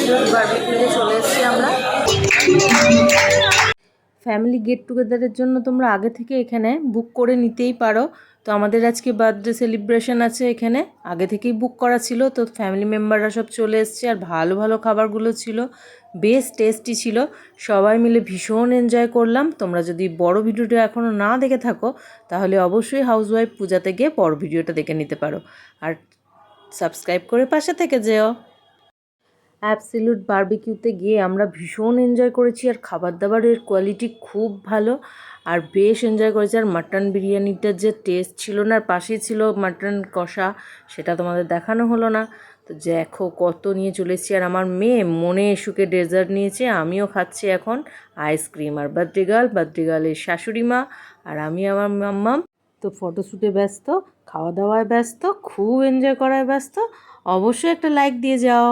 Absolute বারবিকিউতে চলে এসেছি আমরা। ফ্যামিলি গেট টুগেদারের জন্য তোমরা আগে থেকে এখানে বুক করে নিতেই পারো। তো আমাদের আজকে বার্থডে সেলিব্রেশন আছে, এখানে আগে থেকেই বুক করা ছিল। তো ফ্যামিলি মেম্বাররা সব চলে এসছে, আর ভালো ভালো খাবারগুলো ছিল, বেশ টেস্টি ছিল। সবাই মিলে ভীষণ এনজয় করলাম। তোমরা যদি বড় ভিডিওটা এখনও না দেখে থাকো তাহলে অবশ্যই হাউসওয়াইফ পূজাতে গিয়ে বড় ভিডিওটা দেখে নিতে পারো, আর সাবস্ক্রাইব করে পাশে থেকে যেও। অ্যাবসলিউট বারবিকিউতে গিয়ে আমরা ভীষণ এনজয় করেছি, আর খাবার দাবারের কোয়ালিটি খুব ভালো, আর বেশ এনজয় করেছি। আর মাটন বিরিয়ানিটার যে টেস্ট ছিল না, আর পাশেই ছিল মাটন কষা, সেটা তোমাদের দেখানো হলো না। তো দেখো কত নিয়ে চলে এসেছি। আর আমার মেয়ে মনে সুখে ডেজার্ট নিয়েছে, আমিও খাচ্ছি এখন আইসক্রিম। আর বার্থডে গার্লের শাশুড়ি মা আর আমি আমার মাম্মাম তো ফটোশ্যুটে ব্যস্ত, খাওয়া দাওয়ায় ব্যস্ত, খুব এনজয় করায় ব্যস্ত। অবশ্যই একটা লাইক দিয়ে যাও।